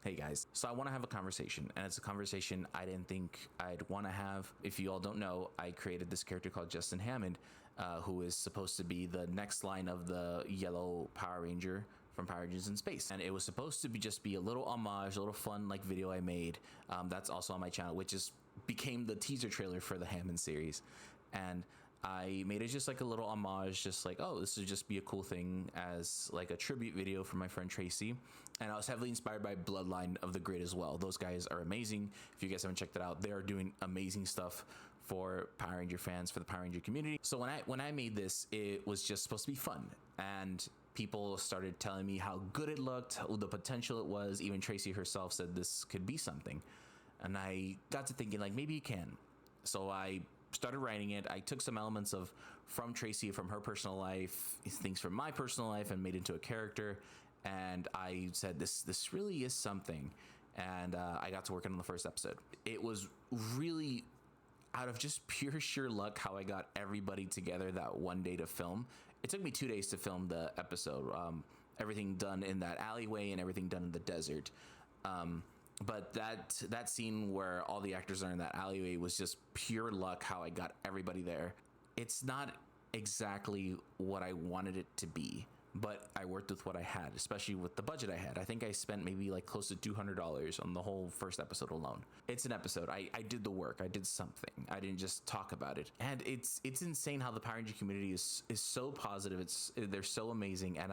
Hey guys, so I want to have a conversation, and it's a conversation I didn't think I'd want to have. If you all don't know, I created this character called Justin Hammond, who is supposed to be the next line of the yellow Power Ranger from Power Rangers in Space. And it was supposed to be a little homage, a little fun like video I made. That's also on my channel, which is became the teaser trailer for the Hammond series. And I made it just like a little homage, just like, oh, this would just be a cool thing as like a tribute video for my friend Tracy. And I was heavily inspired by Bloodline of the Grid as well. Those guys are amazing. If you guys haven't checked it out, they are doing amazing stuff for Power Ranger fans, for the Power Ranger community. So when I made this, it was just supposed to be fun. And people started telling me how good it looked, the potential it was. Even Tracy herself said this could be something. And I got to thinking, like, maybe you can. So I started writing it. I took some elements from Tracy, from her personal life, things from my personal life, and made it into a character. And I said, this really is something. And I got to work on the first episode. It was really out of just pure sheer luck how I got everybody together that one day to film. It took me 2 days to film the episode. Everything done in that alleyway and everything done in the desert. But that scene where all the actors are in that alleyway was just pure luck how I got everybody there. It's not exactly what I wanted it to be, but I worked with what I had, especially with the budget I had. I think I spent maybe like close to $200 on the whole first episode alone. It's an episode. I did the work. I did something. I didn't just talk about it. And it's insane how the Power Ranger community is so positive. They're so amazing, and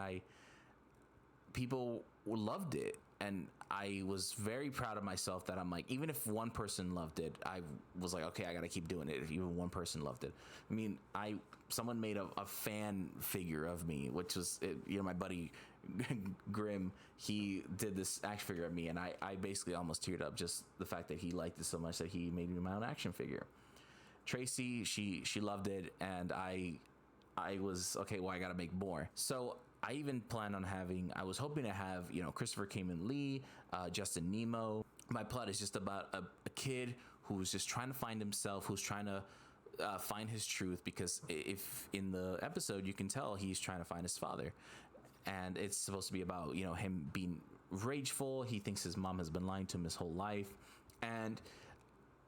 people loved it. And I was very proud of myself that I'm like, even if one person loved it, I was like, okay, I got to keep doing it. If even one person loved it. I mean, someone made a fan figure of me, which was, my buddy Grim, he did this action figure of me. And I basically almost teared up just the fact that he liked it so much that he made me my own action figure. Tracy, she loved it. And I was, okay, well, I got to make more. So I even planned on I was hoping to have, Christopher Kamen Lee, Justin Nemo. My plot is just about a kid who's just trying to find himself, who's trying to find his truth, because if in the episode you can tell he's trying to find his father. And it's supposed to be about, him being rageful. He thinks his mom has been lying to him his whole life. And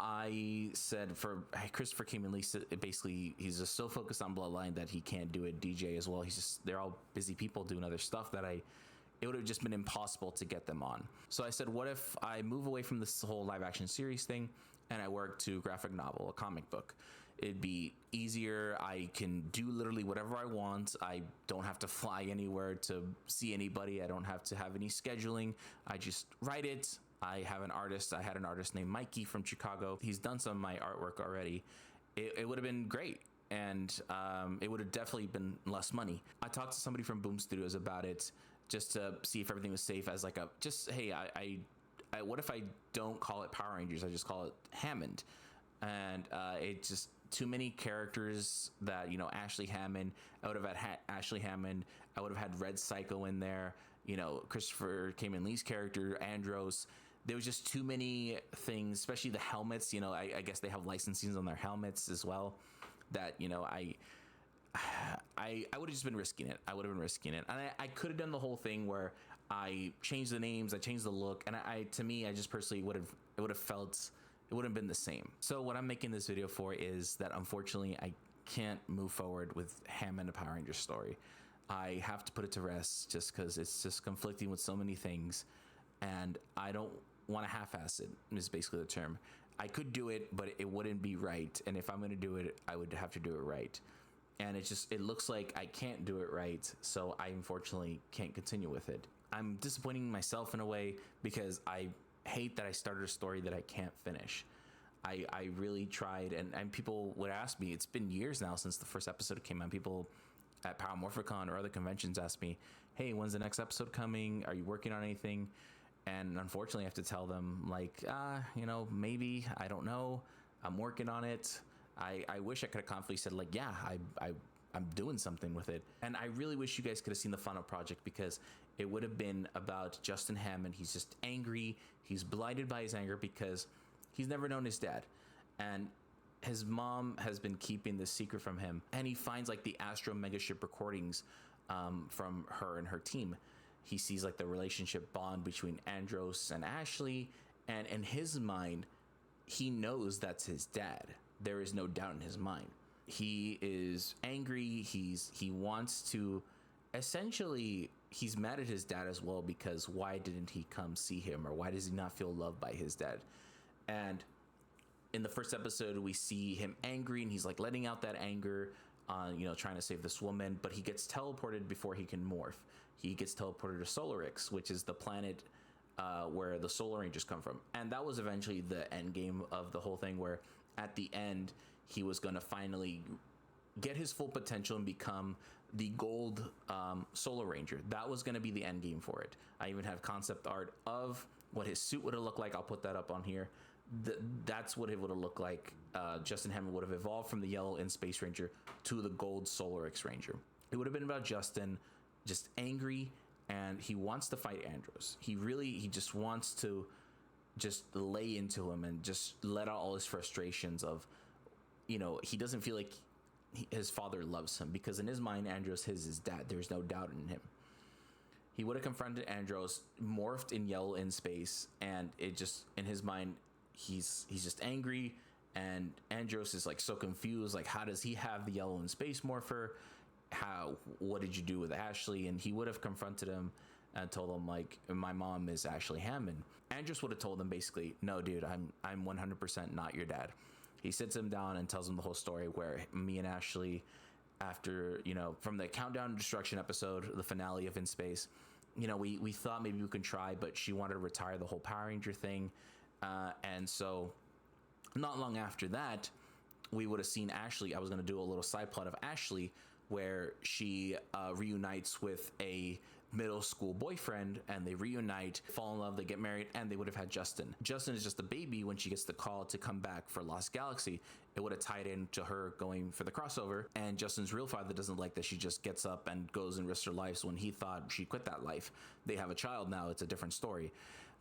I said for Christopher Kamen Lee, basically he's just so focused on Bloodline that he can't do it. DJ as well. They're all busy people doing other stuff that it would have just been impossible to get them on. So I said, what if I move away from this whole live action series thing and I work to graphic novel, a comic book? It'd be easier. I can do literally whatever I want. I don't have to fly anywhere to see anybody. I don't have to have any scheduling. I just write it. I had an artist named Mikey from Chicago. He's done some of my artwork already. It would have been great. And it would have definitely been less money. I talked to somebody from Boom Studios about it just to see if everything was safe as like hey, I what if I don't call it Power Rangers? I just call it Hammond. And it just too many characters that, Ashley Hammond. I would have had Ashley Hammond. I would have had Red Psycho in there. Christopher Kamen Lee's character, Andros. There was just too many things, especially the helmets. I guess they have licensings on their helmets as well. That I would have just been risking it. I would have been risking it, and I could have done the whole thing where I changed the names, I changed the look, and to me, I just personally would have felt it wouldn't have been the same. So what I'm making this video for is that unfortunately I can't move forward with Hammond, a Power Ranger story. I have to put it to rest just because it's just conflicting with so many things, and I don't want to half-ass it, is basically the term. I could do it, but it wouldn't be right. And if I'm going to do it, I would have to do it right. And it looks like I can't do it right. So I unfortunately can't continue with it. I'm disappointing myself in a way because I hate that I started a story that I can't finish. I really tried, and people would ask me, it's been years now since the first episode came out. People at Power Morphicon or other conventions ask me, hey, when's the next episode coming? Are you working on anything? And unfortunately, I have to tell them, like, maybe, I don't know. I'm working on it. I wish I could have confidently said, like, yeah, I'm doing something with it. And I really wish you guys could have seen the final project, because it would have been about Justin Hammond. He's just angry. He's blinded by his anger because he's never known his dad. And his mom has been keeping this secret from him. And he finds like the Astro Megaship recordings from her and her team. he sees like the relationship bond between Andros and Ashley, and in his mind, he knows that's his dad. There is no doubt in his mind. He is angry. He wants to, essentially, he's mad at his dad as well, because why didn't he come see him, or why does he not feel loved by his dad? And in the first episode, we see him angry, and he's like letting out that anger on, trying to save this woman, but he gets teleported before he can morph. He gets teleported to Solarix, which is the planet where the Solar Rangers come from. And that was eventually the end game of the whole thing, where at the end, he was going to finally get his full potential and become the gold Solar Ranger. That was going to be the end game for it. I even have concept art of what his suit would have looked like. I'll put that up on here. That's what it would have looked like. Justin Hammond would have evolved from the yellow in Space Ranger to the gold Solarix Ranger. It would have been about Justin just angry, and he wants to fight Andros. He just wants to just lay into him and just let out all his frustrations of, he doesn't feel like his father loves him, because in his mind, Andros is his dad. There's no doubt in him. He would have confronted Andros, morphed in yellow in space, and it just, in his mind, he's just angry, and Andros is like so confused, like, how does he have the yellow in space morpher? What did you do with Ashley? And he would have confronted him and told him, like, my mom is Ashley Hammond. Andros would have told him basically, no, dude, I'm 100% not your dad. He sits him down and tells him the whole story, where me and Ashley, after, from the Countdown to Destruction episode, the finale of In Space, we thought maybe we could try, but she wanted to retire the whole Power Ranger thing. And so not long after that, we would have seen Ashley. I was going to do a little side plot of Ashley, where she reunites with a middle school boyfriend, and they reunite, fall in love, they get married, and they would have had Justin. Justin is just a baby when she gets the call to come back for Lost Galaxy. It would have tied into her going for the crossover, and Justin's real father doesn't like that she just gets up and goes and risks her life. So when he thought she quit that life, they have a child now. It's a different story.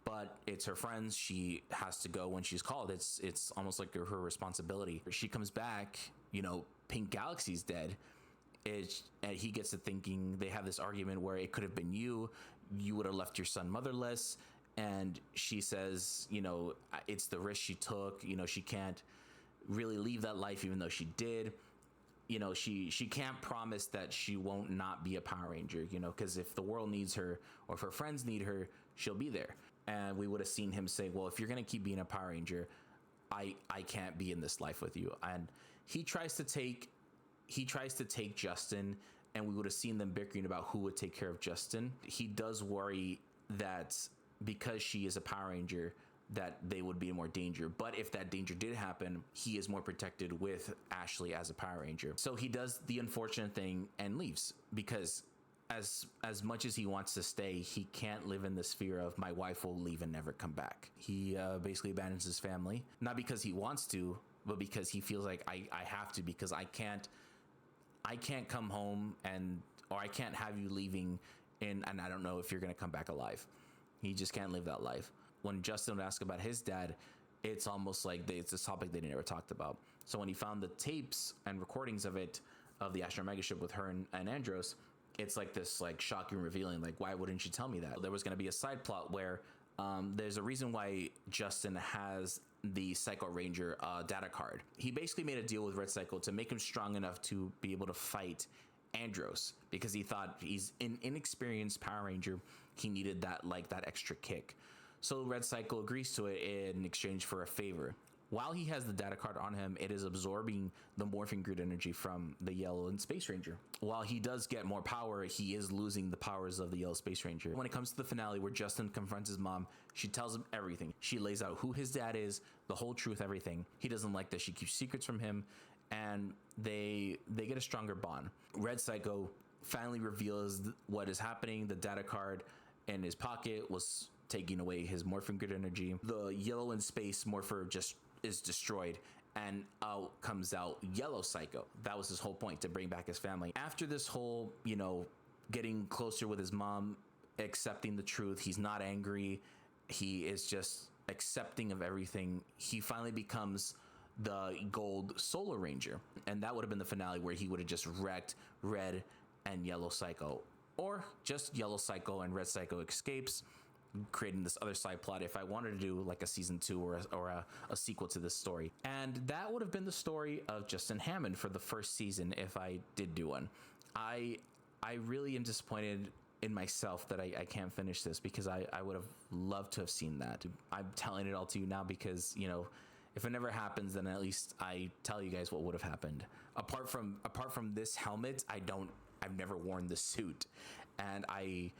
But it's her friends. She has to go when she's called. It's almost like her responsibility. She comes back, Pink Galaxy's dead. And he gets to thinking, they have this argument where it could have been you would have left your son motherless. And she says, it's the risk she took. She can't really leave that life, even though she did. She can't promise that she won't not be a Power Ranger, because if the world needs her, or if her friends need her, she'll be there. And we would have seen him say, well, if you're going to keep being a Power Ranger, I can't be in this life with you. And he tries to take Justin, and we would have seen them bickering about who would take care of Justin. He does worry that because she is a Power Ranger, that they would be in more danger. But if that danger did happen, he is more protected with Ashley as a Power Ranger. So he does the unfortunate thing and leaves, because as much as he wants to stay, he can't live in this fear of, my wife will leave and never come back. He basically abandons his family, not because he wants to, but because he feels like I have to, because I can't come home, or I can't have you leaving and I don't know if you're going to come back alive. He just can't live that life. When Justin would ask about his dad, it's almost like it's a topic they never talked about. So when he found the tapes and recordings of the Astro Mega ship with her and Andros, it's like this like shocking revealing, like, why wouldn't you tell me that? There was going to be a side plot where there's a reason why Justin has the Psycho Ranger data card. He basically made a deal with Red Psycho to make him strong enough to be able to fight Andros, because he thought he's an inexperienced Power Ranger. He needed that extra kick. So Red Psycho agrees to it in exchange for a favor. While he has the data card on him, it is absorbing the morphing grid energy from the Yellow and Space Ranger. While he does get more power, he is losing the powers of the Yellow Space Ranger. When it comes to the finale where Justin confronts his mom, she tells him everything. She lays out who his dad is, the whole truth, everything. He doesn't like that she keeps secrets from him, and they get a stronger bond. Red Psycho finally reveals what is happening. The data card in his pocket was taking away his morphing grid energy. The Yellow and Space morpher just is destroyed, and out comes out Yellow Psycho. That was his whole point, to bring back his family. After this whole, getting closer with his mom, accepting the truth, he's not angry, he is just accepting of everything. He finally becomes the gold Solar Ranger, and that would have been the finale, where he would have just wrecked Red and Yellow Psycho. or just Yellow Psycho and Red Psycho escapes, creating this other side plot if I wanted to do like a season 2 or a sequel to this story. And that would have been the story of Justin Hammond for the first season if I did do one. I really am disappointed in myself that I can't finish this, because I would have loved to have seen that. I'm telling it all to you now because, you know, if it never happens, then at least I tell you guys what would have happened. Apart from this helmet, I've never worn the suit, and I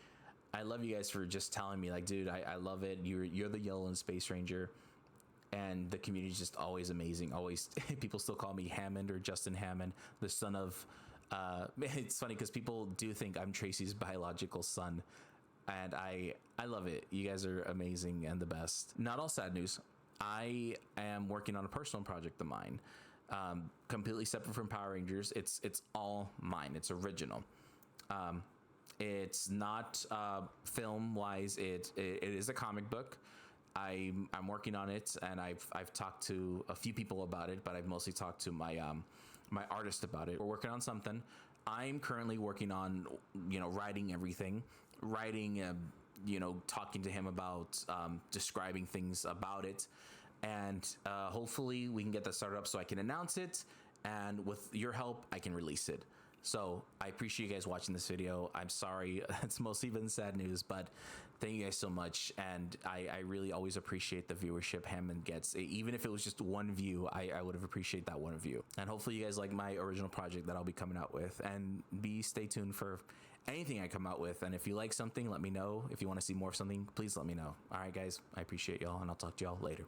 love you guys for just telling me, like, dude, I love it. You're the Yellow and Space Ranger, and the community is just always amazing. Always, people still call me Hammond or Justin Hammond, the son of. It's funny because people do think I'm Tracy's biological son, and I love it. You guys are amazing and the best. Not all sad news. I am working on a personal project of mine, completely separate from Power Rangers. It's all mine. It's original. It's not film wise. It is a comic book. I'm working on it, and I've talked to a few people about it, but I've mostly talked to my my artist about it. We're working on something. I'm currently working on, you know, writing everything, talking to him about describing things about it, and hopefully we can get that started up so I can announce it, and with your help I can release it. So I appreciate you guys watching this video. I'm sorry it's mostly been sad news, but thank you guys so much, and I really always appreciate the viewership Hammond gets. Even if it was just one view, I would have appreciated that one view. And hopefully you guys like my original project that I'll be coming out with, and stay tuned for anything I come out with. And if you like something, let me know. If you want to see more of something, please let me know. All right guys, I appreciate y'all, and I'll talk to y'all later.